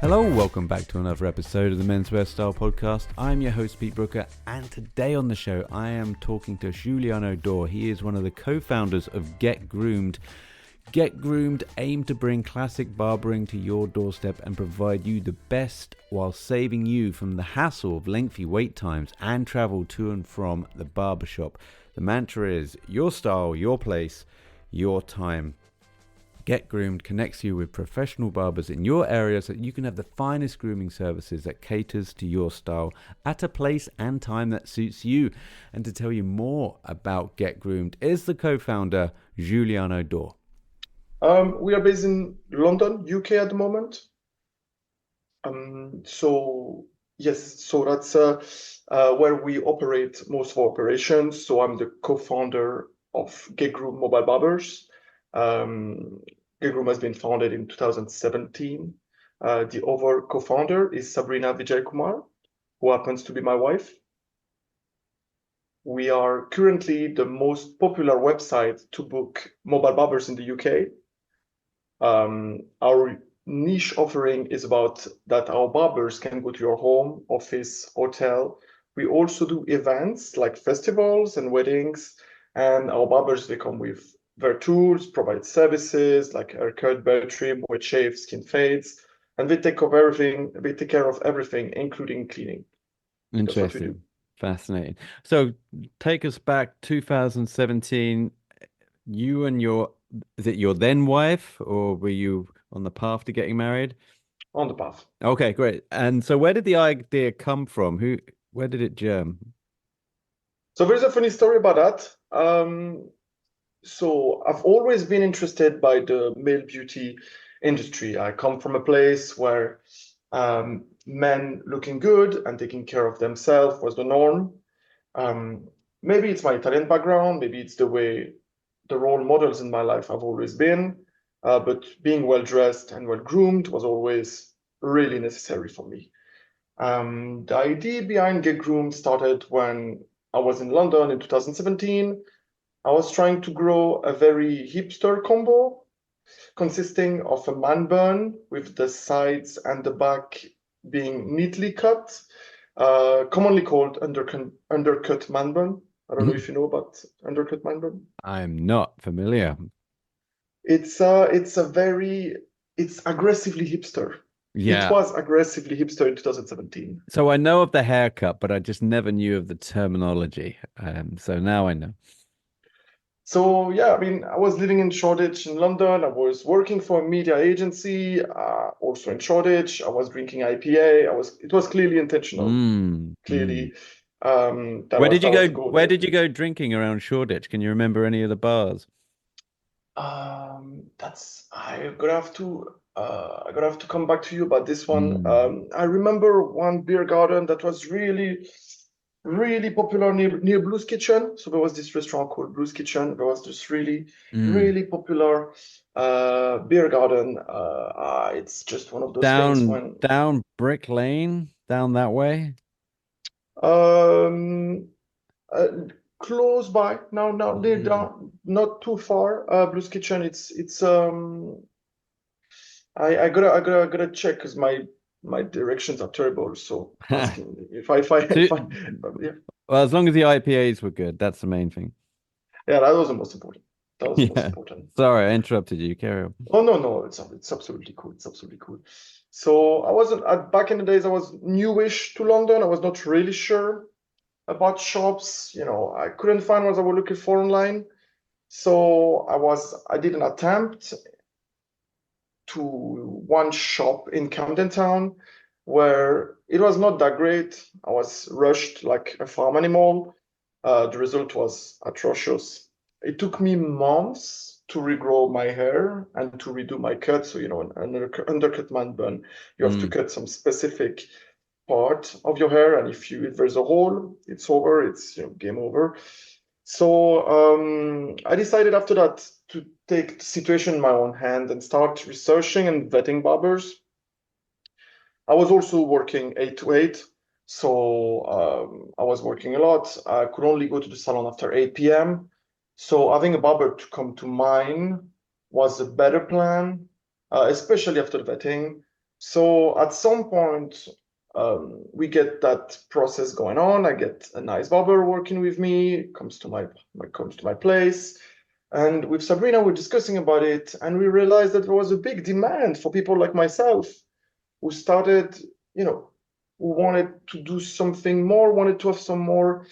Hello, welcome back to another episode of the Men's Hairstyle Podcast. I'm your host, Pete Brooker, and today on the show, I am talking to Giuliano Dore. He is one of the co-founders of Get Groomed. Get Groomed aim to bring classic barbering to your doorstep and provide you the best while saving you from the hassle of lengthy wait times and travel to and from the barbershop. The mantra is your style, your place, your time. Get Groomed connects you with professional barbers in your area so that you can have the finest grooming services that caters to your style at a place and time that suits you. And to tell you more about Get Groomed is the co-founder, Giuliano Dore. We are based in London, UK at the moment. So that's where we operate most of our operations. So I'm the co-founder of Get Groomed Mobile Barbers. Get Groomed has been founded in 2017. The other co-founder is Sabrina Vijay Kumar, who happens to be my wife. We are currently the most popular website to book mobile barbers in the UK. Our niche offering is about that our barbers can go to your home, office, hotel. We also do events like festivals and weddings, and our barbers, they come with their tools, provide services like haircut, beard trim, wet shave, skin fades, and they take care of everything, including cleaning. Interesting. Fascinating. So take us back 2017, you and is it your then wife, or were you on the path to getting married? On the path. Okay, great. And so where did the idea come from? Where did it germ? So there's a funny story about that. So I've always been interested by the male beauty industry. I come from a place where men looking good and taking care of themselves was the norm. Maybe it's my Italian background, maybe it's the way the role models in my life have always been, but being well-dressed and well-groomed was always really necessary for me. The idea behind Get Groomed started when I was in London in 2017. I was trying to grow a very hipster combo consisting of a man bun with the sides and the back being neatly cut, commonly called undercut man bun. I don't know if you know about undercut man bun. I'm not familiar. It's aggressively hipster. Yeah. It was aggressively hipster in 2017. So I know of the haircut, but I just never knew of the terminology. So now I know. So yeah, I mean, I was living in Shoreditch in London. I was working for a media agency, also in Shoreditch. I was drinking IPA. It was clearly intentional. Clearly. Where did you go? Where did you go drinking around Shoreditch? Can you remember any of the bars? I'm gonna have to come back to you about this one. I remember one beer garden that was really popular near Blue's Kitchen. So there was this restaurant called Blue's Kitchen. There was this really popular beer garden. It's just one of those things down Brick Lane, down that way. Close by. Now they're down, not too far. Blue's Kitchen. It's I gotta check because my directions are terrible. So asking if I yeah. Well, as long as the IPAs were good, that's the main thing. Yeah, that was the most important. That was the most important. Sorry, I interrupted you. Carry on. Oh no, it's absolutely cool. It's absolutely cool. So I wasn't back in the days. I was newish to London. I was not really sure about shops. I couldn't find what I was looking for online. So I did an attempt to one shop in Camden Town where it was not that great. I was rushed like a farm animal. The result was atrocious. It took me months to regrow my hair and to redo my cut. So, an undercut man bun, you have to cut some specific part of your hair. And if there's a hole, it's over, it's game over. So I decided after that to take the situation in my own hand and start researching and vetting barbers. I was also working 8 to 8. So I was working a lot. I could only go to the salon after 8 p.m. So having a barber to come to mine was a better plan, especially after vetting. So at some point, we get that process going on. I get a nice barber working with me, comes to my place. And with Sabrina, we're discussing about it, and we realized that there was a big demand for people like myself who started, you know, who wanted to do something more, wanted to have some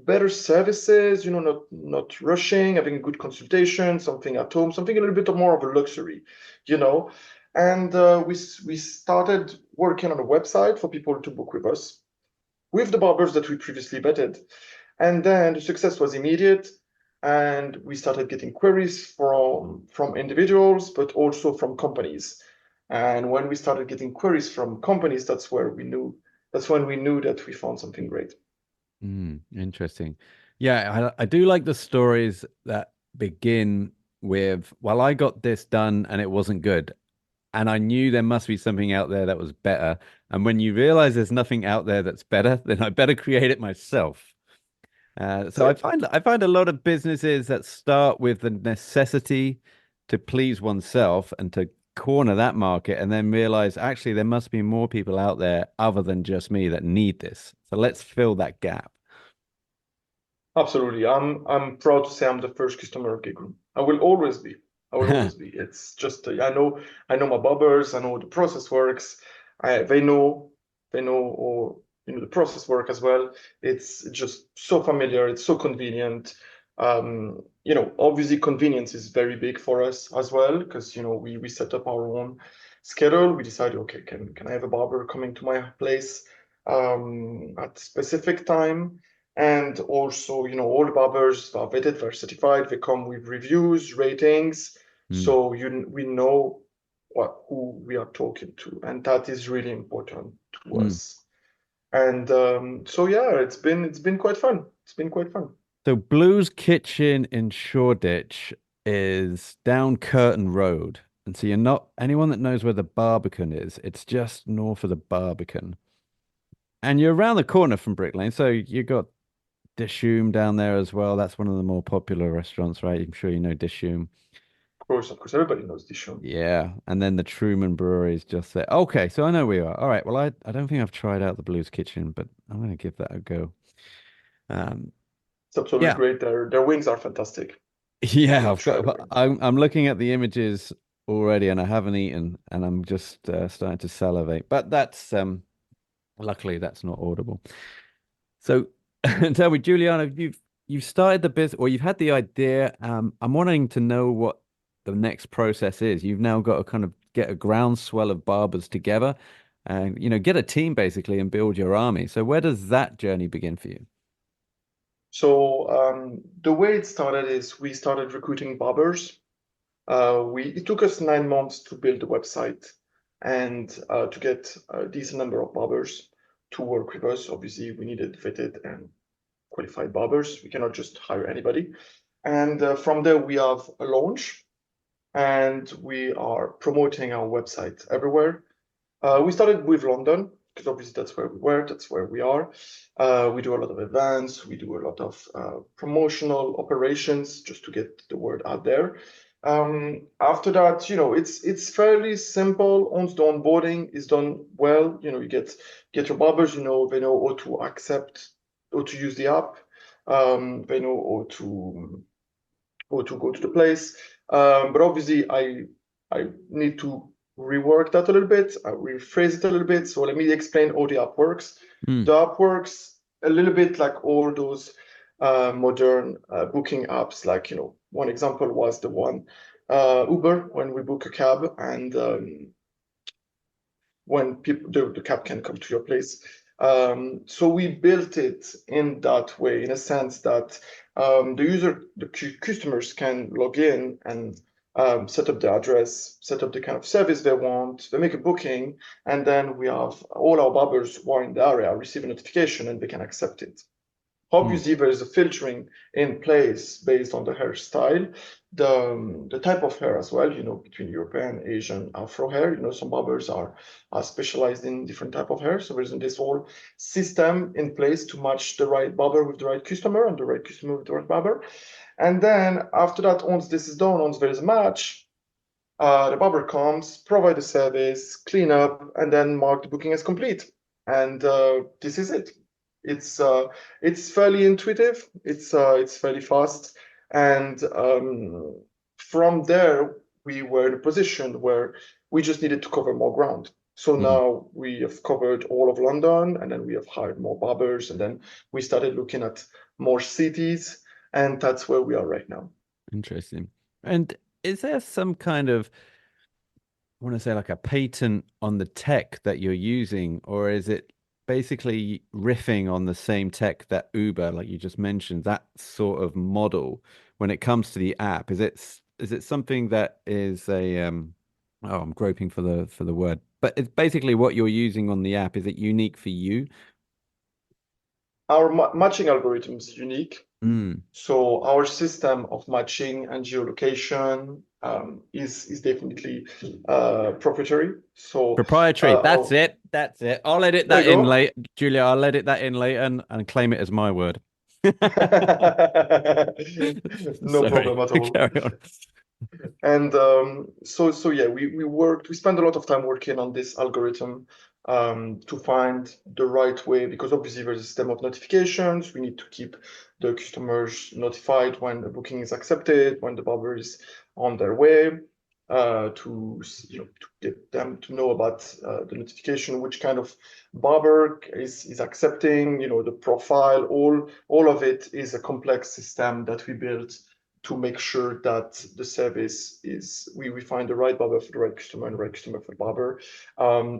better services, not rushing, having a good consultation, something at home, something a little bit more of a luxury, you know. And we started working on a website for people to book with us, with the barbers that we previously vetted. And then the success was immediate. And we started getting queries from individuals, but also from companies. And when we started getting queries from companies, that's when we knew that we found something great. Interesting. Yeah, I do like the stories that begin with, well, I got this done and it wasn't good. And I knew there must be something out there that was better. And when you realize there's nothing out there that's better, then I better create it myself. So So I find a lot of businesses that start with the necessity to please oneself and to corner that market, and then realize actually there must be more people out there other than just me that need this. So let's fill that gap. absolutely. I'm proud to say I'm the first customer of Get Groomed. I will always be. I will always be. It's just I know my barbers. I know the process works. They know or the process work as well. It's just so familiar. It's so convenient. Obviously convenience is very big for us as well because we set up our own schedule. We decided, okay, can I have a barber coming to my place at specific time? And also, all the barbers are vetted, they're certified, they come with reviews, ratings, Mm, so we know who we are talking to, and that is really important to mm. us. And so yeah, it's been quite fun. It's been quite fun. So Blue's Kitchen in Shoreditch is down Curtain Road. And so you're not anyone that knows where the Barbican is, it's just north of the Barbican. And you're around the corner from Brick Lane. So you got Dishoom down there as well. That's one of the more popular restaurants, right? I'm sure you know Dishoom. Of course, everybody knows this show. Yeah. And then the Truman Brewery is just there. Okay, so I know where you are. All right. Well, I don't think I've tried out the Blues Kitchen, but I'm gonna give that a go. Um, It's absolutely yeah. great. Their wings are fantastic. Yeah, You I've try the got. wings. I'm looking at the images already, and I haven't eaten, and I'm just starting to salivate. But that's luckily that's not audible. So, tell me, Giuliano, you've started the business, or you've had the idea. I'm wanting to know what the next process is. You've now got to kind of get a groundswell of barbers together, and get a team basically and build your army. So, where does that journey begin for you? So the way it started is we started recruiting barbers. It took us 9 months to build the website and to get a decent number of barbers to work with us. Obviously, we needed vetted and qualified barbers. We cannot just hire anybody. And from there, we have a launch and we are promoting our website everywhere. We started with London because obviously that's where we were, that's where we are. We do a lot of events, we do a lot of promotional operations just to get the word out there. After that, it's fairly simple. Once the onboarding is done well, you get your barbers. They know how to accept, how to use the app. They know how to go to the place. But obviously, I need to rework that a little bit, rephrase it a little bit. So let me explain how the app works. Mm, The app works a little bit like all those modern booking apps. Like, one example was the one Uber, when we book a cab and when the cab can come to your place. So we built it in that way, in a sense that the customers can log in and set up the address, set up the kind of service they want, they make a booking, and then we have all our barbers who are in the area receive a notification and they can accept it. mm, Obviously, there is a filtering in place based on the hairstyle, the type of hair as well, between European, Asian, Afro hair. Some barbers are specialized in different type of hair. So there's this whole system in place to match the right barber with the right customer and the right customer with the right barber. And then after that, once this is done, once there is a match, The barber comes, provide the service, clean up, and then mark the booking as complete. And this is it. It's uh, it's fairly intuitive. It's fairly fast, and from there we were in a position where we just needed to cover more ground. So Mm, now we have covered all of London, and then we have hired more barbers, and then we started looking at more cities, and that's where we are right now. interesting. And is there some kind of, I want to say like a patent on the tech that you're using, or is it basically riffing on the same tech that Uber, like you just mentioned, that sort of model when it comes to the app? Is it something that is a oh, I'm groping for the word, but it's basically what you're using on the app. Is it unique for you? Our matching algorithm is unique. Mm. So our system of matching and geolocation is definitely proprietary. So Proprietary. That's uh, it. That's it. I'll edit there that you in go. late, Julia. I'll edit that in later and claim it as my word. No Sorry. problem at all. Carry on. And so yeah, we spend a lot of time working on this algorithm to find the right way because obviously there's a system of notifications. We need to keep the customers notified when the booking is accepted, when the barber is on their way, to get them to know about the notification, which kind of barber is accepting, the profile, all of it is a complex system that we built to make sure that the service is we find the right barber for the right customer and the right customer for the barber.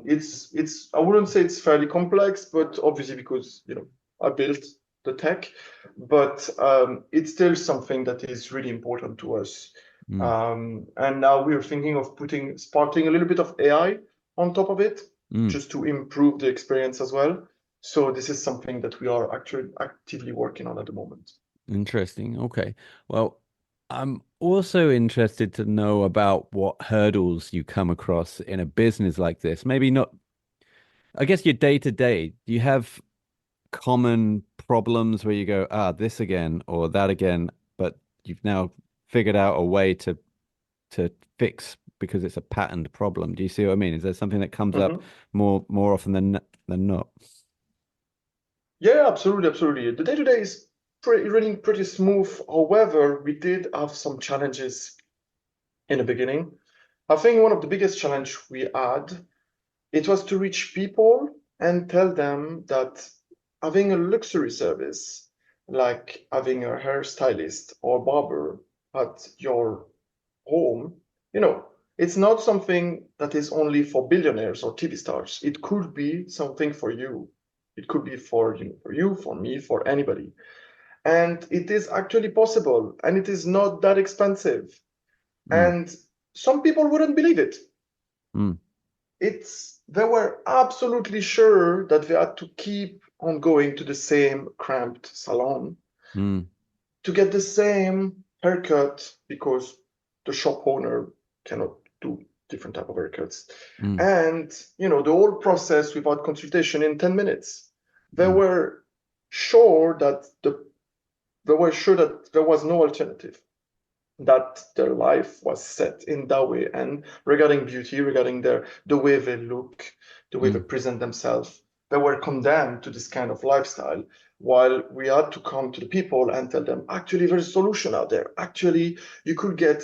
It's I wouldn't say it's fairly complex, but obviously because I built the tech, but it's still something that is really important to us. Mm, And now we're thinking of sparkling a little bit of AI on top of it, mm. just to improve the experience as well. So this is something that we are actually actively working on at the moment. Interesting. Okay. Well, I'm also interested to know about what hurdles you come across in a business like this. Maybe not, I guess your day to day. Do you have common problems where you go, ah, this again or that again, but you've now figured out a way to fix because it's a patterned problem. Do you see what I mean? Is there something that comes up Mhm. more often than not? Yeah, absolutely, absolutely. The day-to-day is running pretty smooth. However, we did have some challenges in the beginning. I think one of the biggest challenge we had, it was to reach people and tell them that having a luxury service, like having a hairstylist or barber at your home, you know, it's not something that is only for billionaires or TV stars. It could be something for you. It could be for you, for me, for anybody. And it is actually possible, and it is not that expensive. Mm, And some people wouldn't believe it. mm, They were absolutely sure that they had to keep on going to the same cramped salon mm, to get the same haircut because the shop owner cannot do different type of haircuts. mm, And the whole process without consultation in 10 minutes. They mm, were sure that they were sure that there was no alternative, that their life was set in that way. And regarding beauty, regarding the way they look, the way they mm, present themselves, they were condemned to this kind of lifestyle. While we had to come to the people and tell them, actually, there's a solution out there. Actually, you could get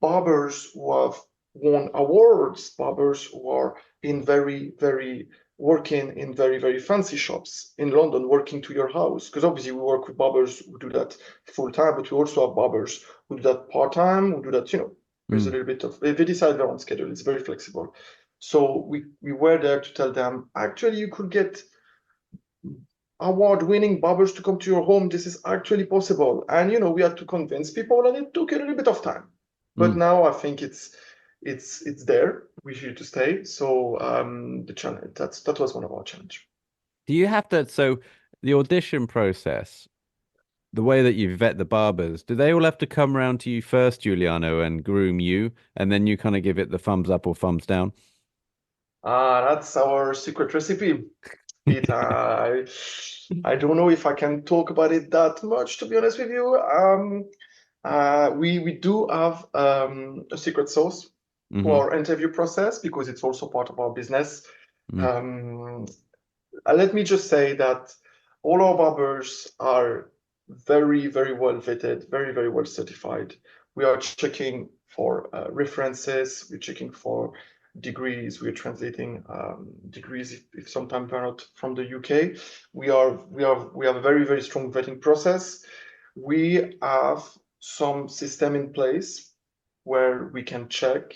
barbers who have won awards, barbers who are in very, very working in very, very fancy shops in London, working to your house. Because obviously we work with barbers who do that full time, but we also have barbers who do that part time, who do that, there's a mm. little bit of, they decide their own schedule. It's very flexible. So we were there to tell them, actually, you could get award-winning barbers to come to your home. This is actually possible. And we had to convince people, and it took a little bit of time. But Mm. now I think it's there. We're here to stay. So the challenge that was one of our challenge. Do you have to, so the audition process, the way that you vet the barbers, do they all have to come around to you first, Giuliano, and groom you, and then you kind of give it the thumbs up or thumbs down? That's our secret recipe. It I don't know if I can talk about it that much, to be honest with you. We do have a secret sauce to Hmm. our interview process because it's also part of our business. Mm. Um, Let me just say that all our barbers are very, very well vetted, very, very well certified. We are checking for references, we're checking for degrees, we're translating degrees if sometimes they're not from the UK. We have a very, very strong vetting process. We have some system in place where we can check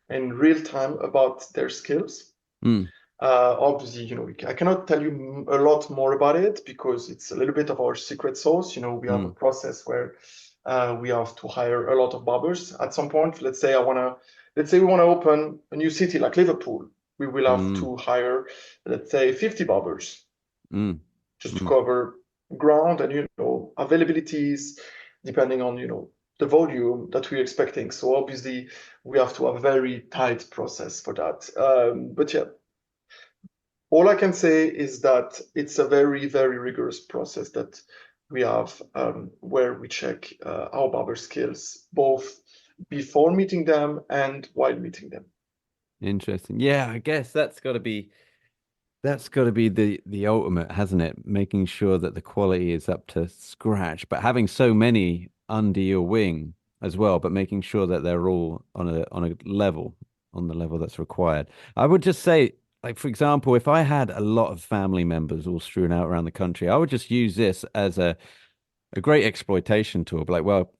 in real time about their skills. Mm. Obviously, I cannot tell you a lot more about it because it's a little bit of our secret sauce. We have a Mm. process where we have to hire a lot of barbers. At some point, let's say we want to open a new city like Liverpool. We will have Mm. to hire, let's say, 50 barbers Mm. just to Mm. cover ground and, availabilities depending on, the volume that we're expecting. So obviously, we have to have a very tight process for that. But yeah, all I can say is that it's a very, very rigorous process that we have where we check our barber skills both before meeting them and while meeting them. Interesting. Yeah, I guess that's got to be the ultimate, hasn't it? Making sure that the quality is up to scratch, but having so many under your wing as well, but making sure that they're all on a level, on the level that's required. I would just say, like for example, if I had a lot of family members all strewn out around the country, I would just use this as a great exploitation tool. Like, well,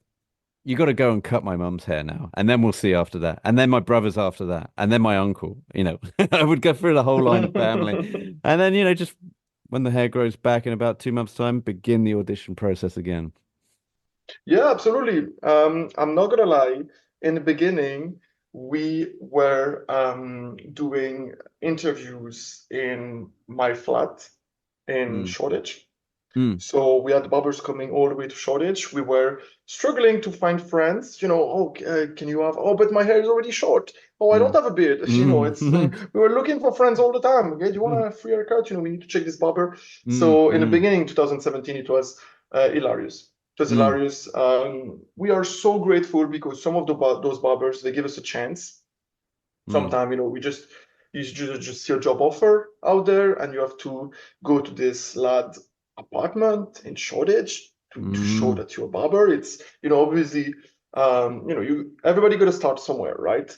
you got to go and cut my mum's hair now, and then we'll see after that, and then my brother's after that, and then my uncle. I would go through the whole line of family, and then just when the hair grows back in about 2 months' time, begin the audition process again. Yeah, absolutely. I'm not gonna lie. In the beginning, we were doing interviews in my flat in Mm, Shoreditch. mm, So we had barbers coming all the way to Shoreditch. We were struggling to find friends. Can you have? Oh, but my hair is already short. Oh, I don't mm, have a beard. It's mm, we were looking for friends all the time. Okay, do you want a free haircut? We need to check this barber. mm, So in the mm, beginning, 2017, it was hilarious. It was mm, hilarious. We are so grateful because some of those barbers they give us a chance. mm, Sometimes you just see a job offer out there and you have to go to this lad apartment in Shoreditch to show mm. that you're a barber. It's obviously you everybody got to start somewhere, right?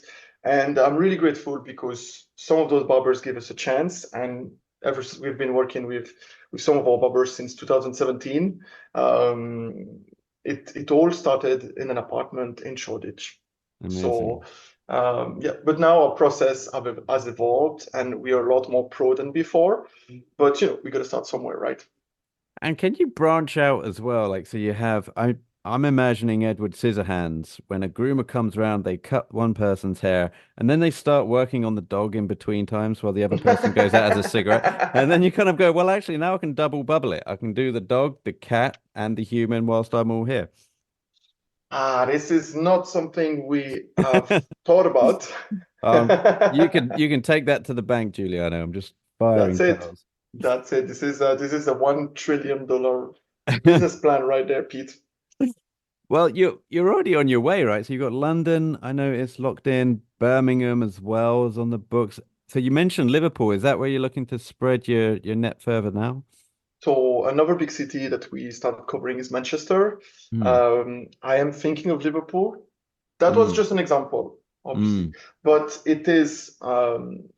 And I'm really grateful because some of those barbers gave us a chance, and ever since we've been working with some of our barbers since 2017. Um, it all started in an apartment in Shoreditch. So Amazing. yeah, but now our process has evolved and we are a lot more pro than before. But we got to start somewhere, right? And can you branch out as well? Like, so you have, I'm imagining Edward Scissorhands. When a groomer comes around, they cut one person's hair and then they start working on the dog in between times while the other person goes out as a cigarette. And then you kind of go, well, actually, now I can double bubble it. I can do the dog, the cat, and the human whilst I'm all here. This is not something we have thought about. Um, you can take that to the bank, Giuliano. I'm just That's firing it. cars. That's it. This is a $1 trillion business plan right there, Pete. Well, you're already on your way, right? So you've got London, I know it's locked in, Birmingham as well is on the books. So you mentioned Liverpool. Is that where you're looking to spread your net further now? So another big city that we started covering is Manchester. Mm, I am thinking of Liverpool. That was mm, just an example, obviously, mm, but it is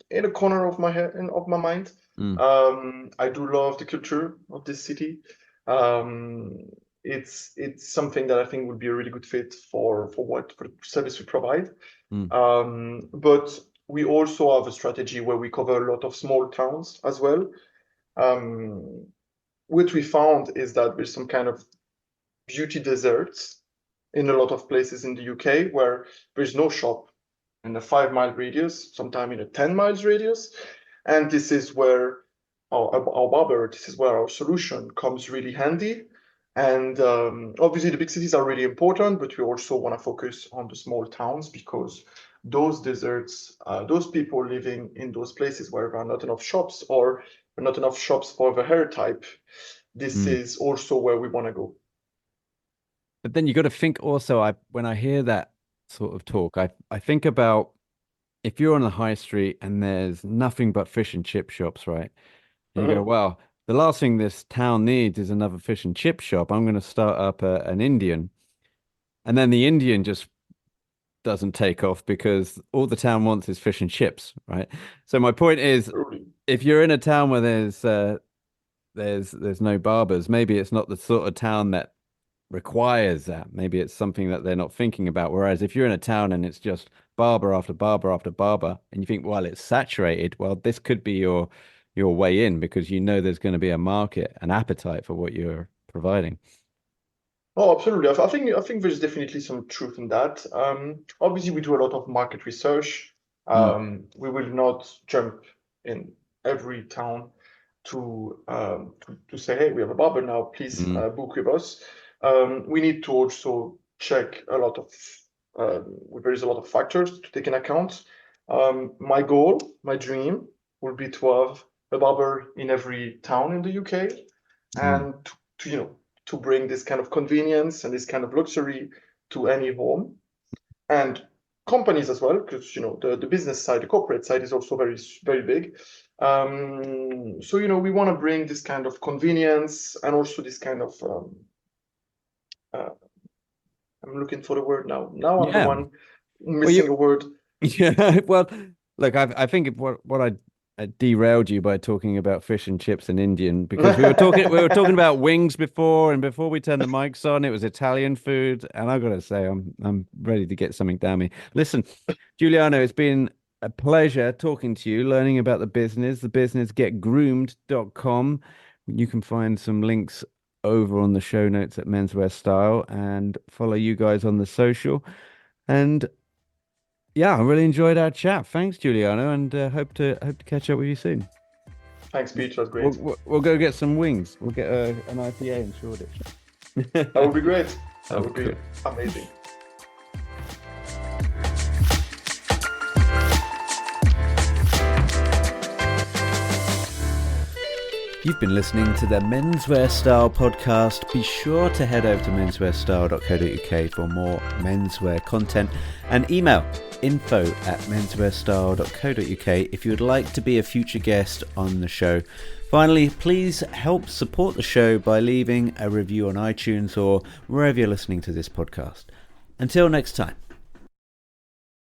in a corner of my head and of my mind. mm, I do love the culture of this city. Um, it's something that I think would be a really good fit for the service we provide. mm, But we also have a strategy where we cover a lot of small towns as well. Um, what we found is that there's some kind of beauty deserts in a lot of places in the UK where there's no shop in a 5 mile radius, sometime in a 10 miles radius. And this is where our barber, this is where our solution comes really handy. And obviously, the big cities are really important, but we also want to focus on the small towns because those deserts, those people living in those places where there are not enough shops or not enough shops for the hair type, this mm. is also where we want to go. But then you got to think also, when I hear that sort of talk, I think about if you're on the high street and there's nothing but fish and chip shops, right? And you go, well, the last thing this town needs is another fish and chip shop. I'm going to start up an Indian. And then the Indian just doesn't take off because all the town wants is fish and chips, right? So my point is, if you're in a town where there's no barbers, maybe it's not the sort of town that requires that. Maybe it's something that they're not thinking about. Whereas if you're in a town and it's just barber after barber after barber, and you think, well, it's saturated, well, this could be your way in because you know there's going to be a market, an appetite for what you're providing. Oh, absolutely. I think there's definitely some truth in that. Obviously, we do a lot of market research. Mm. We will not jump in every town to say, hey, we have a barber now, please book with us. We need to also check a lot of, there is a lot of factors to take in account. My goal, my dream would be to have a barber in every town in the UK and to bring this kind of convenience and this kind of luxury to any home and companies as well, because the business side, the corporate side is also very, very big. So we want to bring this kind of convenience and also this kind of I'm looking for the word now. Now I'm the one missing a word. Yeah, well, look, I think what I derailed you by talking about fish and chips and Indian because we were talking about wings before, and before we turned the mics on, it was Italian food, and I gotta say, I'm ready to get something down me. Listen, Giuliano, it's been a pleasure talking to you, learning about the business getgroomed.com. You can find some links over on the show notes at Menswear Style and follow you guys on the social. And yeah, I really enjoyed our chat. Thanks, Giuliano, and hope to catch up with you soon. Thanks, Pete. That was great. We'll go get some wings. We'll get an IPA in Shoreditch. That would be great. That would be amazing. You've been listening to the Menswear Style podcast. Be sure to head over to menswearstyle.co.uk for more menswear content and email info@menswearstyle.co.uk if you would like to be a future guest on the show. Finally, please help support the show by leaving a review on iTunes or wherever you're listening to this podcast. Until next time.